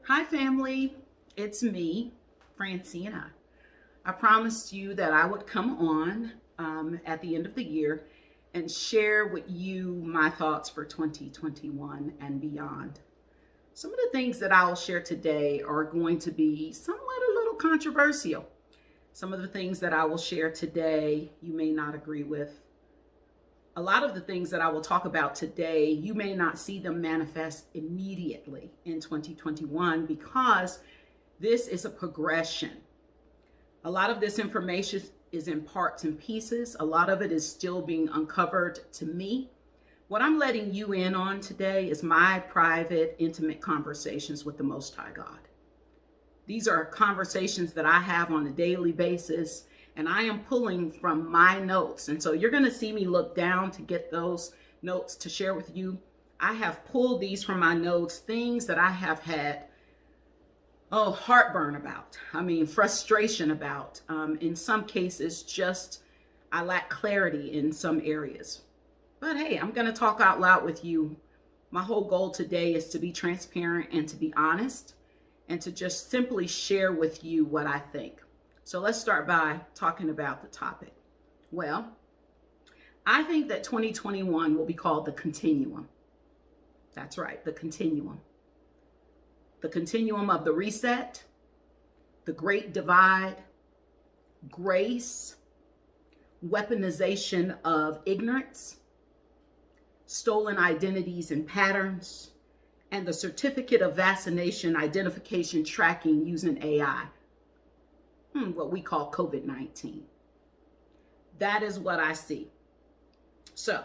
Hi family, it's me, Francina. I promised you that I would come on at the end of the year and share with you my thoughts for 2021 and beyond. Some of the things that I'll share today are going to be somewhat a little controversial. Some of the things that I will share today you may not agree with. A lot of the things that I will talk about today, you may not see them manifest immediately in 2021 because this is a progression. A lot of this information is in parts and pieces. A lot of it is still being uncovered to me. What I'm letting you in on today is my private, intimate conversations with the Most High God. These are conversations that I have on a daily basis, and I am pulling from my notes. And so you're going to see me look down to get those notes to share with you. I have pulled these from my notes, things that I have had, heartburn about. Frustration about. In some cases, just I lack clarity in some areas. But hey, I'm going to talk out loud with you. My whole goal today is to be transparent and to be honest and to just simply share with you what I think. So let's start by talking about the topic. Well, I think that 2021 will be called the Continuum. That's right, the Continuum. The continuum of the reset, the great divide, grace, weaponization of ignorance, stolen identities and patterns, and the certificate of vaccination identification tracking using AI. What we call COVID-19. That is what I see. So,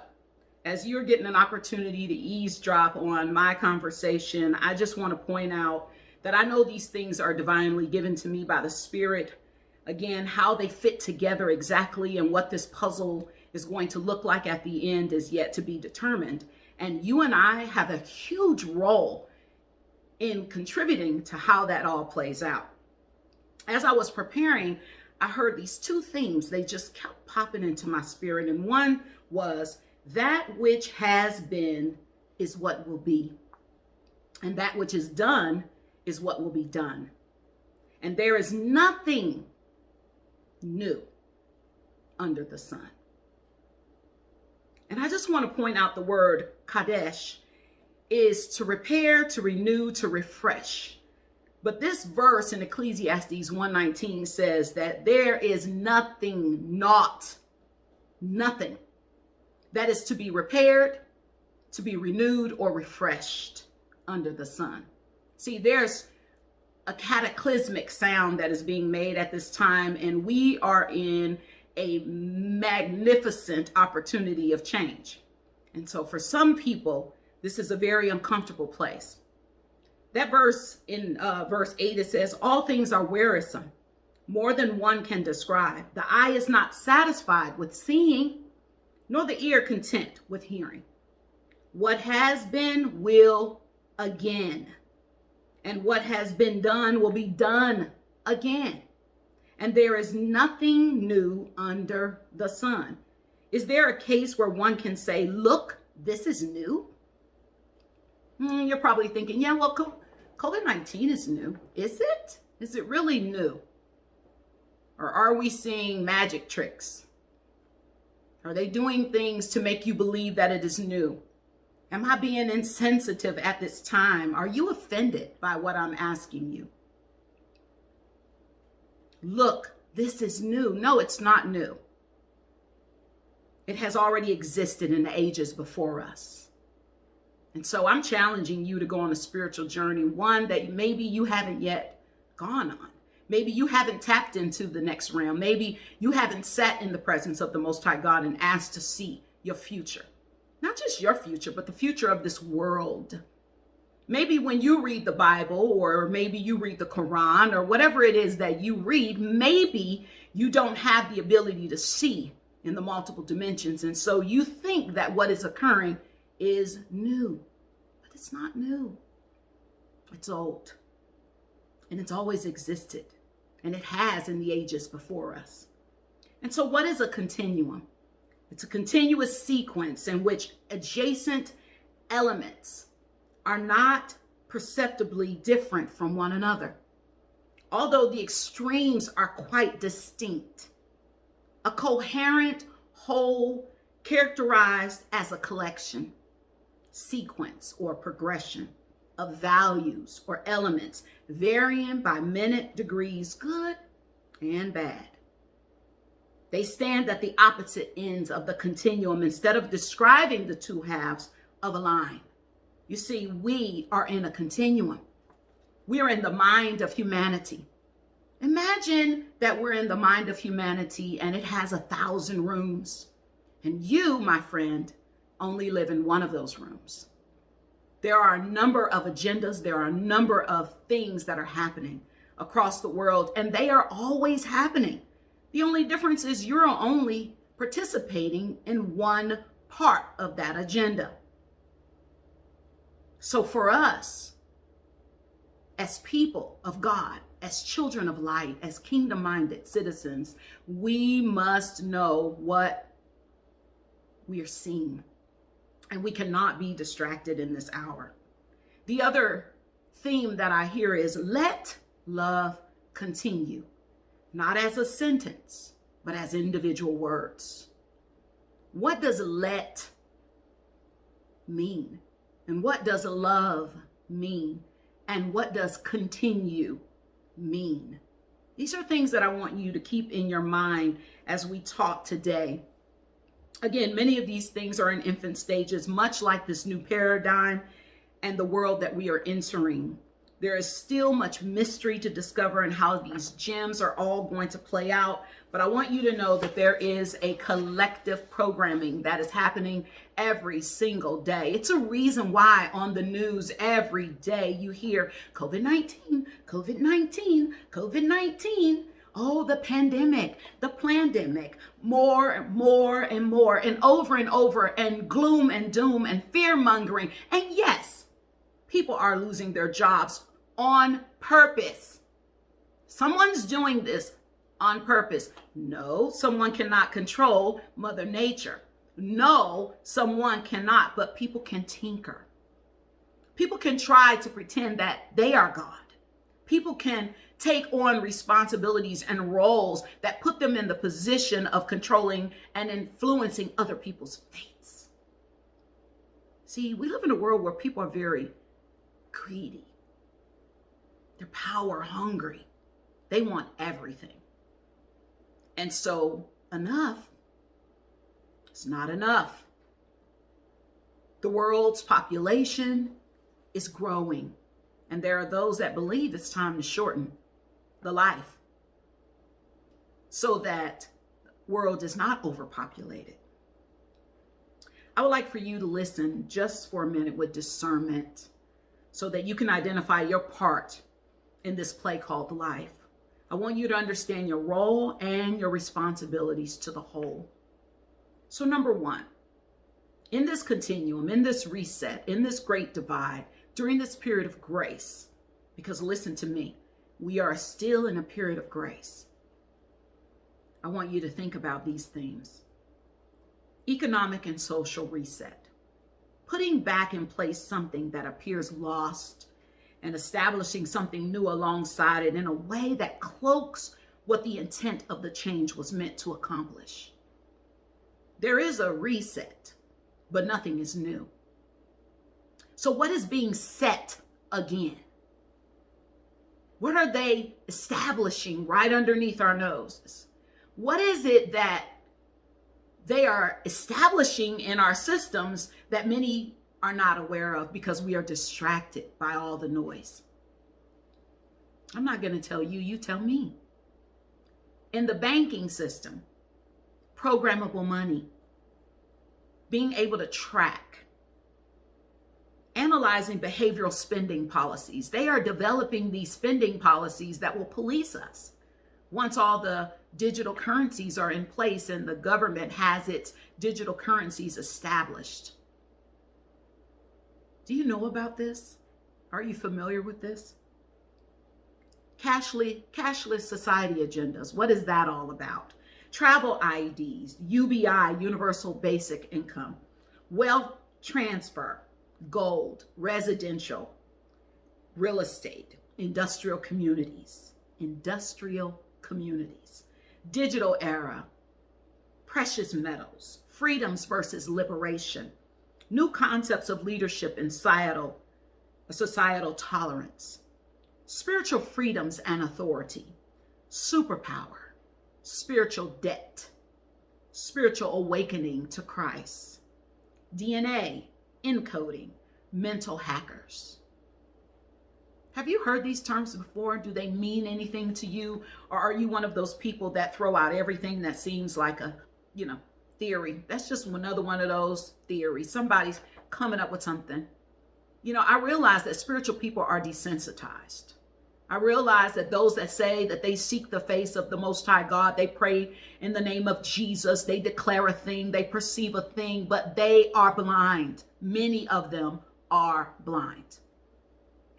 as you're getting an opportunity to eavesdrop on my conversation, I just want to point out that I know these things are divinely given to me by the Spirit. Again, how they fit together exactly and what this puzzle is going to look like at the end is yet to be determined. And you and I have a huge role in contributing to how that all plays out. As I was preparing, I heard these two themes. They just kept popping into my spirit. And one was that which has been is what will be. And that which is done is what will be done. And there is nothing new under the sun. And I just want to point out the word Kadesh is to repair, to renew, to refresh. But this verse in Ecclesiastes 1:19 says that there is nothing that is to be repaired, to be renewed, or refreshed under the sun. See, there's a cataclysmic sound that is being made at this time, and we are in a magnificent opportunity of change. And so for some people, this is a very uncomfortable place. That verse in verse 8, it says, all things are wearisome, more than one can describe. The eye is not satisfied with seeing, nor the ear content with hearing. What has been will again, and what has been done will be done again. And there is nothing new under the sun. Is there a case where one can say, look, this is new? You're probably thinking, yeah, well, COVID-19 is new. Is it? Is it really new? Or are we seeing magic tricks? Are they doing things to make you believe that it is new? Am I being insensitive at this time? Are you offended by what I'm asking you? Look, this is new. No, it's not new. It has already existed in the ages before us. And so I'm challenging you to go on a spiritual journey, one that maybe you haven't yet gone on. Maybe you haven't tapped into the next realm. Maybe you haven't sat in the presence of the Most High God and asked to see your future. Not just your future, but the future of this world. Maybe when you read the Bible, or maybe you read the Quran, or whatever it is that you read, maybe you don't have the ability to see in the multiple dimensions. And so you think that what is occurring is new, but it's not new. It's old, and it's always existed, and it has in the ages before us. And so what is a continuum? It's a continuous sequence in which adjacent elements are not perceptibly different from one another, although the extremes are quite distinct. A coherent whole characterized as a collection, sequence, or progression of values or elements varying by minute degrees, good and bad. They stand at the opposite ends of the continuum instead of describing the two halves of a line. You see, we are in a continuum. We are in the mind of humanity. Imagine that we're in the mind of humanity and it has 1,000 rooms. And you, my friend, only live in one of those rooms. There are a number of agendas. There are a number of things that are happening across the world, and they are always happening. The only difference is you're only participating in one part of that agenda. So for us, as people of God, as children of light, as kingdom-minded citizens, we must know what we are seeing, and we cannot be distracted in this hour. The other theme that I hear is let love continue, not as a sentence, but as individual words. What does let mean? And what does love mean? And what does continue mean? These are things that I want you to keep in your mind as we talk today. Again, many of these things are in infant stages, much like this new paradigm and the world that we are entering. There is still much mystery to discover and how these gems are all going to play out. But I want you to know that there is a collective programming that is happening every single day. It's a reason why on the news every day you hear COVID-19, COVID-19, COVID-19. Oh, the pandemic, the plandemic, more and more and more, and over, and gloom and doom and fear mongering. And yes, people are losing their jobs on purpose. Someone's doing this on purpose. No, someone cannot control Mother Nature. No, someone cannot, but people can tinker. People can try to pretend that they are God. People can take on responsibilities and roles that put them in the position of controlling and influencing other people's fates. See, we live in a world where people are very greedy. They're power hungry. They want everything. And so enough is not enough. The world's population is growing. And there are those that believe it's time to shorten the life so that the world is not overpopulated. I would like for you to listen just for a minute with discernment so that you can identify your part in this play called life. I want you to understand your role and your responsibilities to the whole. So number one, in this continuum, in this reset, in this great divide, during this period of grace, because listen to me, we are still in a period of grace. I want you to think about these themes. Economic and social reset. Putting back in place something that appears lost and establishing something new alongside it in a way that cloaks what the intent of the change was meant to accomplish. There is a reset, but nothing is new. So what is being set again? What are they establishing right underneath our noses? What is it that they are establishing in our systems that many are not aware of because we are distracted by all the noise? I'm not going to tell you, you tell me. In the banking system, programmable money, being able to track, analyzing behavioral spending policies. They are developing these spending policies that will police us. Once all the digital currencies are in place and the government has its digital currencies established. Do you know about this? Are you familiar with this? Cashless society agendas. What is that all about? Travel IDs, UBI, Universal Basic Income, wealth transfer, gold, residential, real estate, industrial communities, digital era, precious metals, freedoms versus liberation, new concepts of leadership and societal tolerance, spiritual freedoms and authority, superpower, spiritual debt, spiritual awakening to Christ, DNA encoding, mental hackers. Have you heard these terms before? Do they mean anything to you? Or are you one of those people that throw out everything that seems like a, theory? That's just another one of those theories. Somebody's coming up with something. I realize that spiritual people are desensitized. I realize that those that say that they seek the face of the Most High God, they pray in the name of Jesus, they declare a thing, they perceive a thing, but they are blind. Many of them are blind.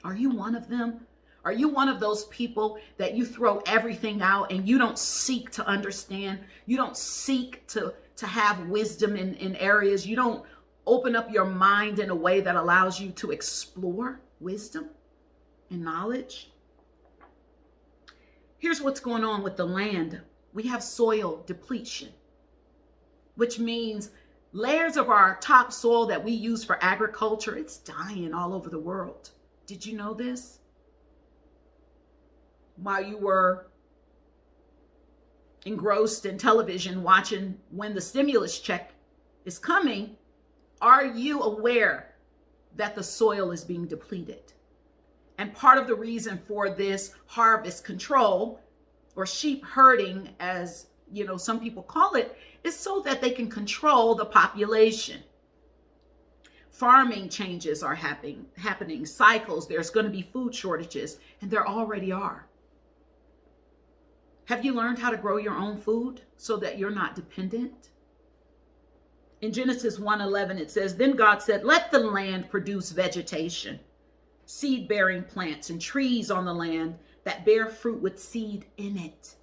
Are you one of them? Are you one of those people that you throw everything out and you don't seek to understand? You don't seek to have wisdom in areas. You don't open up your mind in a way that allows you to explore wisdom and knowledge? Here's what's going on with the land. We have soil depletion, which means layers of our topsoil that we use for agriculture, it's dying all over the world. Did you know this? While you were engrossed in television watching when the stimulus check is coming, are you aware that the soil is being depleted? And part of the reason for this harvest control, or sheep herding, as some people call it, is so that they can control the population. Farming changes are happening, cycles. There's going to be food shortages, and there already are. Have you learned how to grow your own food so that you're not dependent? In Genesis 1:11, it says, "Then God said, let the land produce vegetation, seed-bearing plants and trees on the land that bear fruit with seed in it,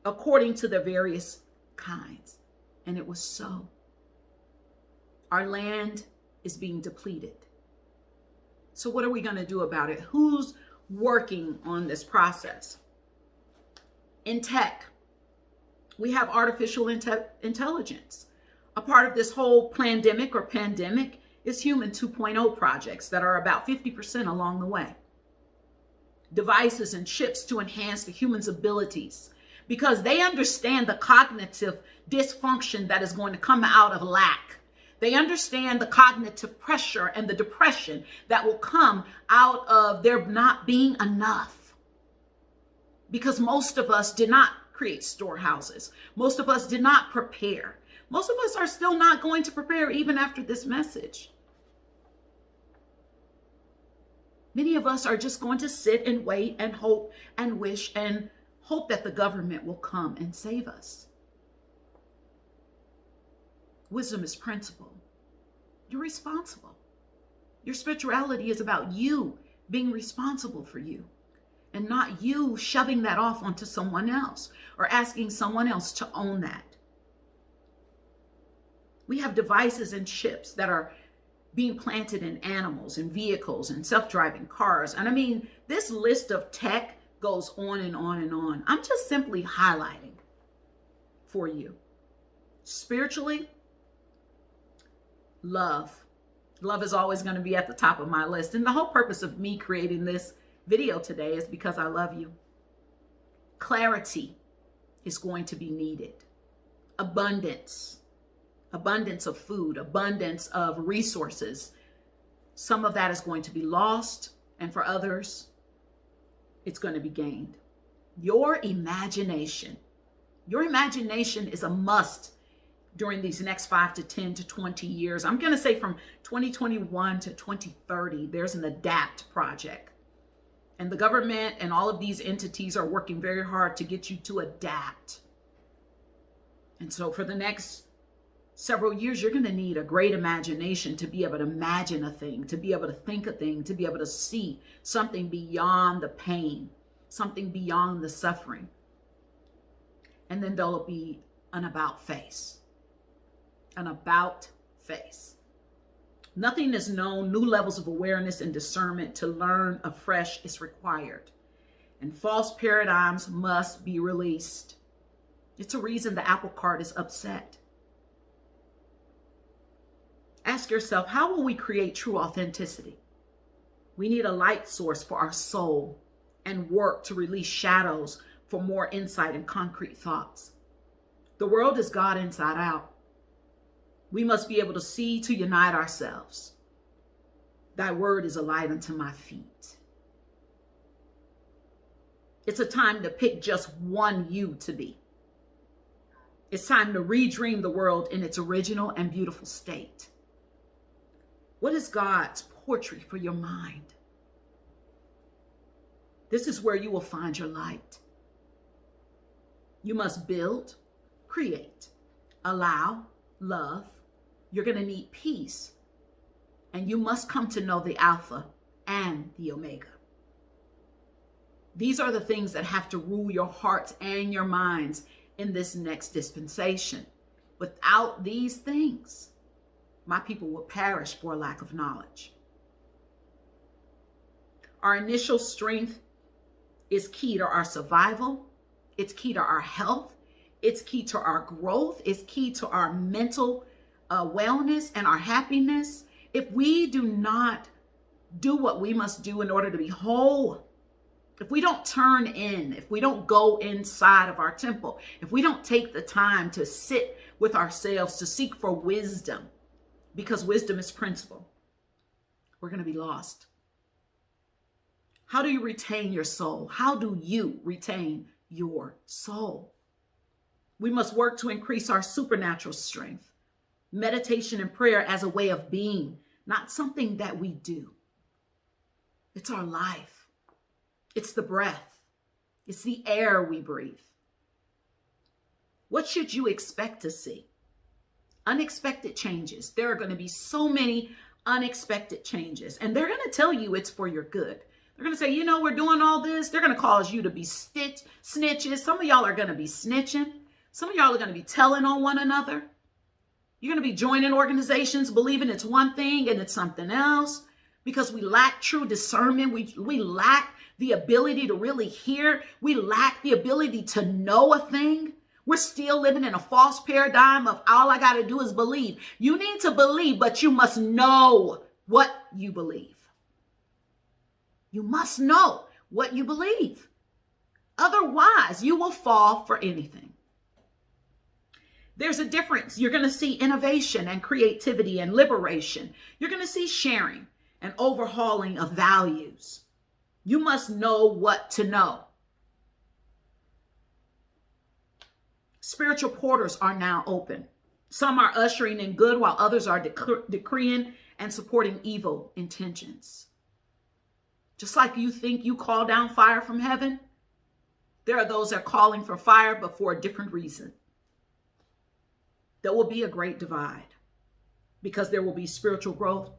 according to their various kinds." And it was so. Our land is being depleted. So what are we going to do about it? Who's working on this process? In tech, we have artificial intelligence. A part of this whole pandemic is Human 2.0 projects that are about 50% along the way. Devices and chips to enhance the human's abilities, because they understand the cognitive dysfunction that is going to come out of lack. They understand the cognitive pressure and the depression that will come out of there not being enough. Because most of us did not create storehouses. Most of us did not prepare. Most of us are still not going to prepare even after this message. Many of us are just going to sit and wait and hope and wish and hope that the government will come and save us. Wisdom is principle. You're responsible. Your spirituality is about you being responsible for you, and not you shoving that off onto someone else or asking someone else to own that. We have devices and chips that are being planted in animals and vehicles and self-driving cars. And I mean, this list of tech goes on and on and on. I'm just simply highlighting for you. Spiritually, love. Love is always going to be at the top of my list. And the whole purpose of me creating this video today is because I love you. Clarity is going to be needed. Abundance of food, abundance of resources. Some of that is going to be lost, and for others, it's going to be gained. Your imagination is a must during these next 5 to 10 to 20 years. I'm going to say from 2021 to 2030, there's an ADAPT project. And the government and all of these entities are working very hard to get you to adapt. And so for the next several years, you're going to need a great imagination to be able to imagine a thing, to be able to think a thing, to be able to see something beyond the pain, something beyond the suffering. And then there'll be an about face. An about face. Nothing is known. New levels of awareness and discernment to learn afresh is required. And false paradigms must be released. It's a reason the apple cart is upset. Ask yourself, how will we create true authenticity? We need a light source for our soul and work to release shadows for more insight and concrete thoughts. The world is God inside out. We must be able to see to unite ourselves. Thy word is a light unto my feet. It's a time to pick just one you to be. It's time to redream the world in its original and beautiful state. What is God's portrait for your mind? This is where you will find your light. You must build, create, allow, love. You're going to need peace. And you must come to know the Alpha and the Omega. These are the things that have to rule your hearts and your minds in this next dispensation. Without these things, my people will perish for a lack of knowledge. Our initial strength is key to our survival. It's key to our health. It's key to our growth. It's key to our mental wellness and our happiness. If we do not do what we must do in order to be whole, if we don't turn in, if we don't go inside of our temple, if we don't take the time to sit with ourselves to seek for wisdom, because wisdom is principle, we're going to be lost. How do you retain your soul? How do you retain your soul? We must work to increase our supernatural strength. Meditation and prayer as a way of being, not something that we do. It's our life. It's the breath. It's the air we breathe. What should you expect to see? Unexpected changes. There are going to be so many unexpected changes, and they're going to tell you it's for your good. They're going to say, you know, we're doing all this. They're going to cause you to be snitches. Some of y'all are going to be snitching. Some of y'all are going to be telling on one another. You're going to be joining organizations, believing it's one thing and it's something else, because we lack true discernment. We lack the ability to really hear. We lack the ability to know a thing. We're still living in a false paradigm of all I got to do is believe. You need to believe, but you must know what you believe. You must know what you believe. Otherwise, you will fall for anything. There's a difference. You're going to see innovation and creativity and liberation. You're going to see sharing and overhauling of values. You must know what to know. Spiritual portals are now open. Some are ushering in good while others are decreeing and supporting evil intentions. Just like you think you call down fire from heaven, there are those that are calling for fire, but for a different reason. There will be a great divide because there will be spiritual growth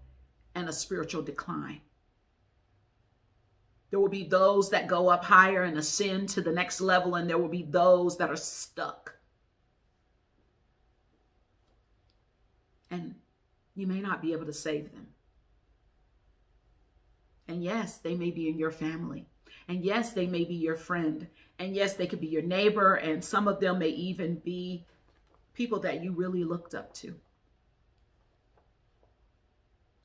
and a spiritual decline. There will be those that go up higher and ascend to the next level, and there will be those that are stuck. And you may not be able to save them. And yes, they may be in your family. And yes, they may be your friend. And yes, they could be your neighbor. And some of them may even be people that you really looked up to.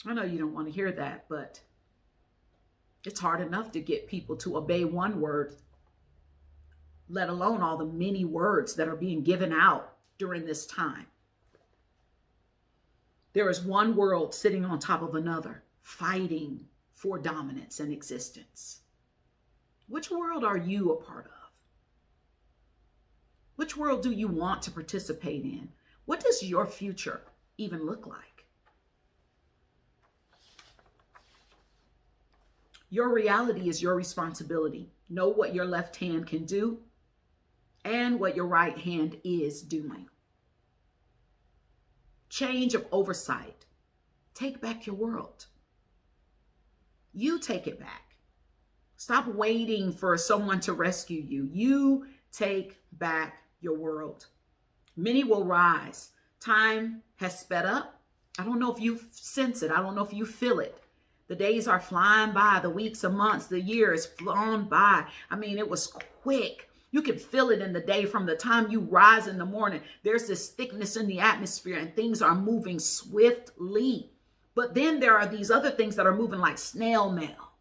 I know you don't want to hear that, but it's hard enough to get people to obey one word, let alone all the many words that are being given out during this time. There is one world sitting on top of another, fighting for dominance and existence. Which world are you a part of? Which world do you want to participate in? What does your future even look like? Your reality is your responsibility. Know what your left hand can do and what your right hand is doing. Change of oversight. Take back your world. You take it back. Stop waiting for someone to rescue you. You take back your world. Many will rise. Time has sped up I don't know if you sense it. I don't know if you feel it. The days are flying by, the weeks, the months, the years flown by. I mean, it was quick. You can feel it in the day from the time you rise in the morning. There's this thickness in the atmosphere and things are moving swiftly. But then there are these other things that are moving like snail mail,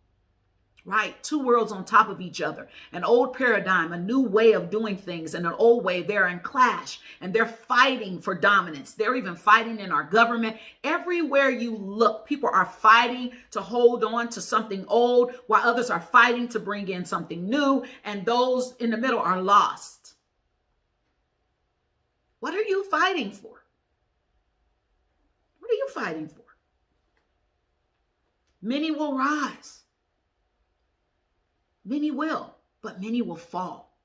right? Two worlds on top of each other. An old paradigm, a new way of doing things, and an old way. They're in clash and they're fighting for dominance. They're even fighting in our government. Everywhere you look, people are fighting to hold on to something old while others are fighting to bring in something new. And those in the middle are lost. What are you fighting for? What are you fighting for? Many will rise. Many will, but many will fall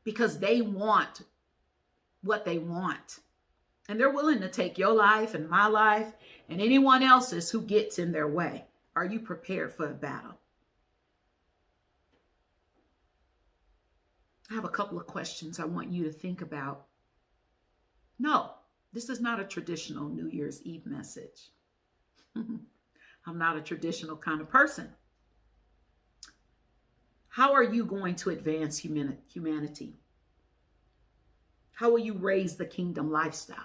because they want what they want. And they're willing to take your life and my life and anyone else's who gets in their way. Are you prepared for a battle? I have a couple of questions I want you to think about. No, this is not a traditional New Year's Eve message. I'm not a traditional kind of person. How are you going to advance humanity? How will you raise the kingdom lifestyle?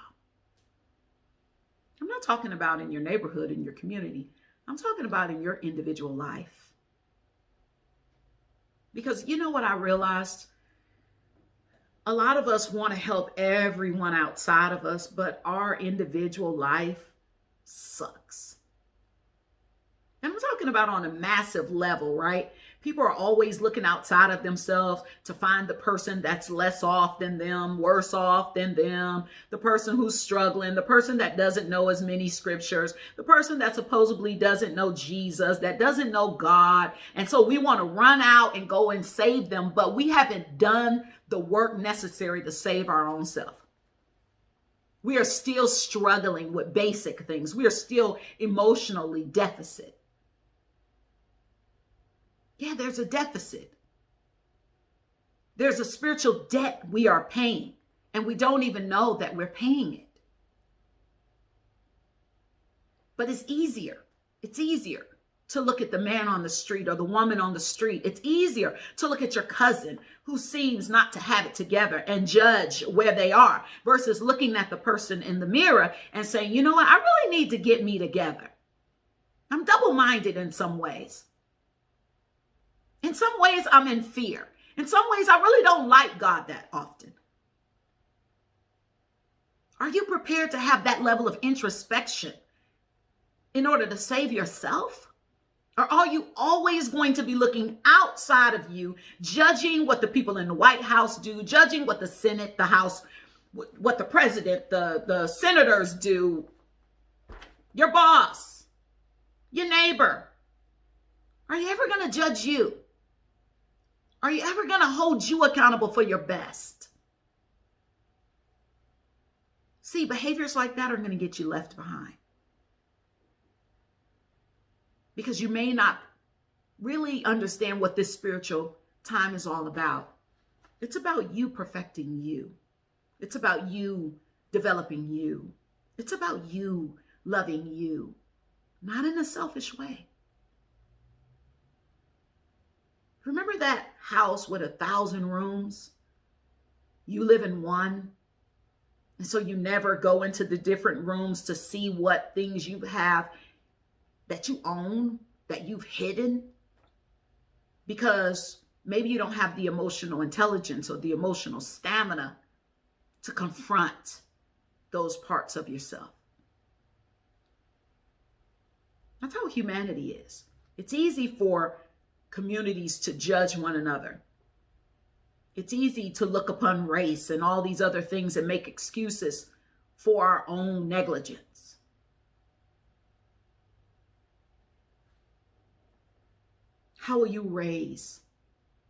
I'm not talking about in your neighborhood, in your community. I'm talking about in your individual life. Because you know what I realized? A lot of us want to help everyone outside of us, but our individual life sucks. And I'm talking about on a massive level, right? People are always looking outside of themselves to find the person that's less off than them, worse off than them, the person who's struggling, the person that doesn't know as many scriptures, the person that supposedly doesn't know Jesus, that doesn't know God. And so we want to run out and go and save them, but we haven't done the work necessary to save our own self. We are still struggling with basic things. We are still emotionally deficit. Yeah, there's a deficit. There's a spiritual debt we are paying, and we don't even know that we're paying it. But it's easier. It's easier to look at the man on the street or the woman on the street. It's easier to look at your cousin who seems not to have it together and judge where they are versus looking at the person in the mirror and saying, you know what, I really need to get me together. I'm double-minded in some ways. In some ways, I'm in fear. In some ways, I really don't like God that often. Are you prepared to have that level of introspection in order to save yourself? Or are you always going to be looking outside of you, judging what the people in the White House do, judging what the Senate, the House, what the president, the senators do, your boss, your neighbor? Are you ever going to judge you? Are you ever going to hold you accountable for your best? See, behaviors like that are going to get you left behind. Because you may not really understand what this spiritual time is all about. It's about you perfecting you. It's about you developing you. It's about you loving you, not in a selfish way. Remember that house with 1,000 rooms? You live in one. And so you never go into the different rooms to see what things you have that you own, that you've hidden, because maybe you don't have the emotional intelligence or the emotional stamina to confront those parts of yourself. That's how humanity is. It's easy for communities to judge one another. It's easy to look upon race and all these other things and make excuses for our own negligence. How will you raise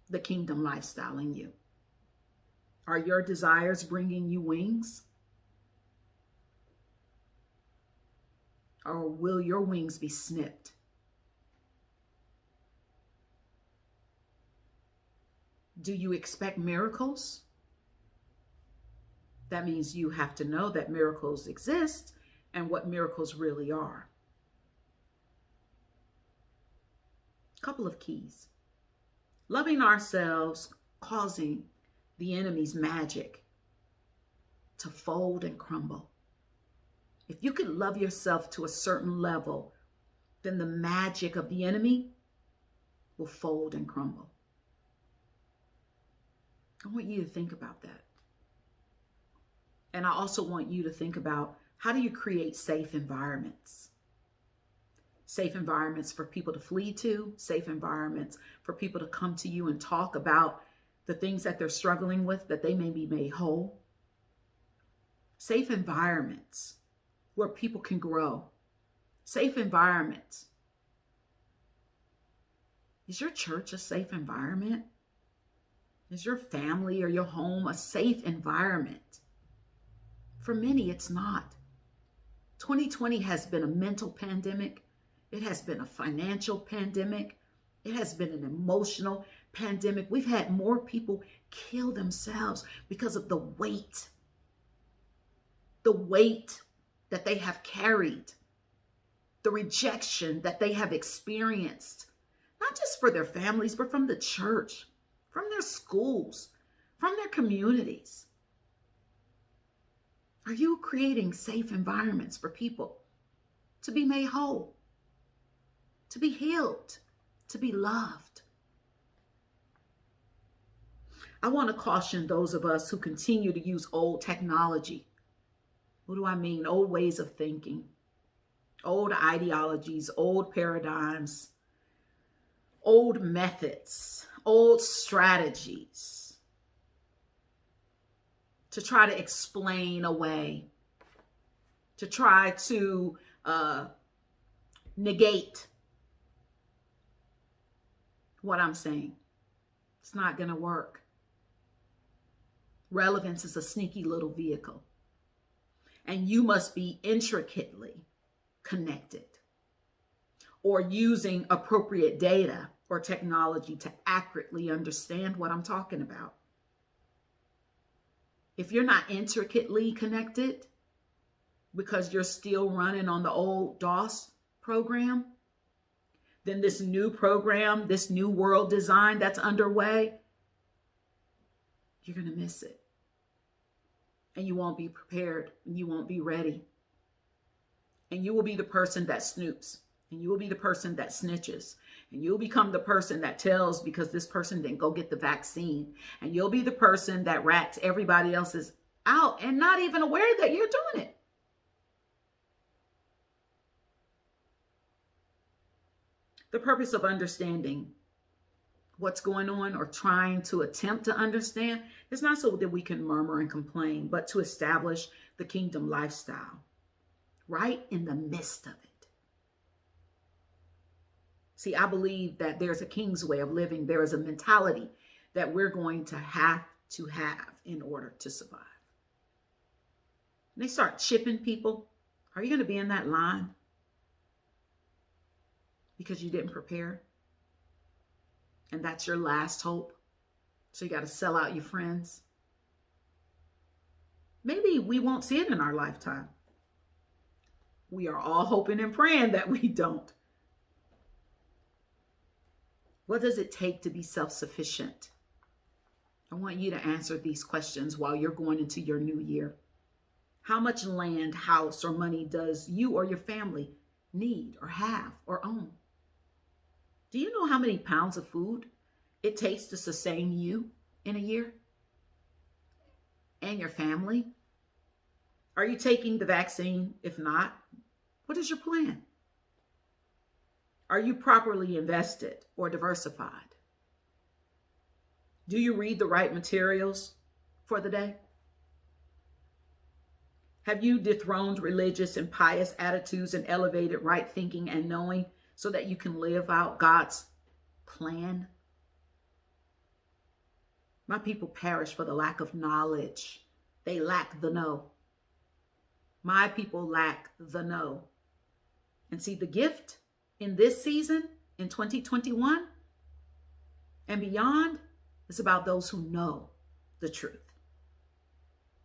the kingdom lifestyle in you? Are your desires bringing you wings? Or will your wings be snipped? Do you expect miracles That means you have to know that miracles exist and what miracles really are. A couple of keys. Loving ourselves, causing the enemy's magic to fold and crumble. If you can love yourself to a certain level, then the magic of the enemy will fold and crumble. I want you to think about that. And I also want you to think about, how do you create safe environments? Safe environments for people to flee to, safe environments for people to come to you and talk about the things that they're struggling with, that they may be made whole. Safe environments where people can grow. Safe environments. Is your church a safe environment? Is your family or your home a safe environment? For many, it's not. 2020 has been a mental pandemic. It has been a financial pandemic. It has been an emotional pandemic. We've had more people kill themselves because of the weight that they have carried, the rejection that they have experienced, not just for their families, but from the church, from their schools, from their communities. Are you creating safe environments for people to be made whole, to be healed, to be loved? I want to caution those of us who continue to use old technology. What do I mean? Old ways of thinking, old ideologies, old paradigms, old methods, old strategies, to try to explain away, to try to negate what I'm saying. It's not going to work. Relevance is a sneaky little vehicle, and you must be intricately connected or using appropriate data or technology to accurately understand what I'm talking about. If you're not intricately connected because you're still running on the old DOS program, then this new program, this new world design that's underway, you're going to miss it. And you won't be prepared, and you won't be ready. And you will be the person that snoops, and you will be the person that snitches, and you'll become the person that tells because this person didn't go get the vaccine, and you'll be the person that rats everybody else's out and not even aware that you're doing it. The purpose of understanding what's going on or trying to attempt to understand is not so that we can murmur and complain, but to establish the kingdom lifestyle right in the midst of it. See, I believe that there's a king's way of living. There is a mentality that we're going to have in order to survive. And they start chipping people. Are you going to be in that line because you didn't prepare? And that's your last hope. So you got to sell out your friends. Maybe we won't see it in our lifetime. We are all hoping and praying that we don't. What does it take to be self-sufficient? I want you to answer these questions while you're going into your new year. How much land, house, or money does you or your family need or have or own? Do you know how many pounds of food it takes to sustain you in a year and your family? Are you taking the vaccine? If not, what is your plan? Are you properly invested or diversified? Do you read the right materials for the day? Have you dethroned religious and pious attitudes and elevated right thinking and knowing so that you can live out God's plan? My people perish for the lack of knowledge. They lack the know. My people lack the know. And see, the gift in this season, in 2021 and beyond, is about those who know the truth.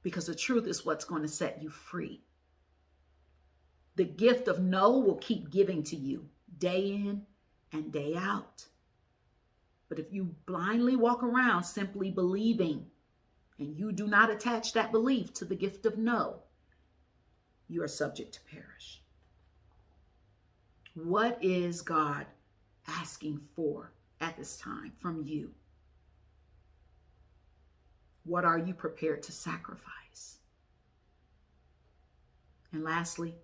because the truth is what's going to set you free. The gift of no will keep giving to you day in and day out. But if you blindly walk around simply believing and you do not attach that belief to the gift of no, you are subject to perish. What is God asking for at this time from you? What are you prepared to sacrifice? And lastly,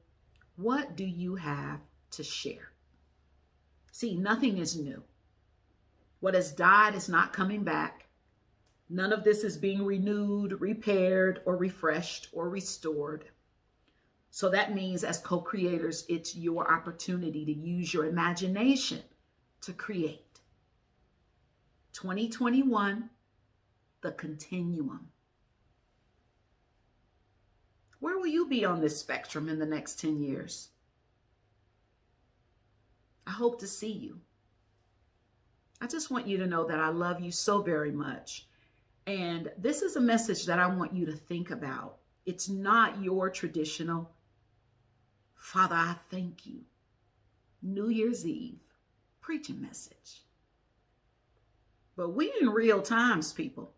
what do you have to share? See, nothing is new. What has died is not coming back. None of this is being renewed, repaired, or refreshed, or restored. So that means as co-creators, it's your opportunity to use your imagination to create. 2021, the continuum. Where will you be on this spectrum in the next 10 years? I hope to see you. I just want you to know that I love you so very much. And this is a message that I want you to think about. It's not your traditional, Father, I thank you, New Year's Eve preaching message. But we're in real times, people.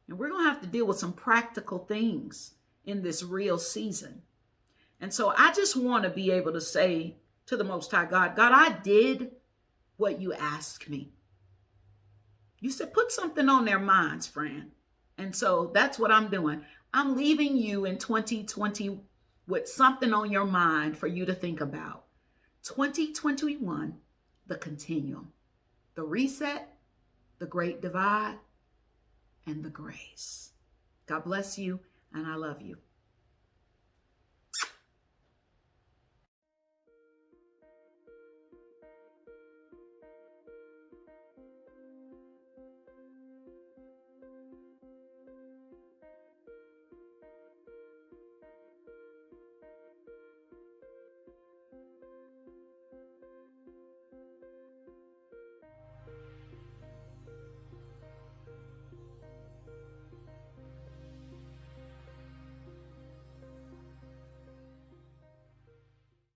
And we're going to have to deal with some practical things in this real season. And so I just want to be able to say to the Most High God, God, I did what you asked me. You said, put something on their minds, friend. And so that's what I'm doing. I'm leaving you in 2020 with something on your mind for you to think about. 2021, the continuum, the reset, the great divide, and the grace. God bless you, and I love you.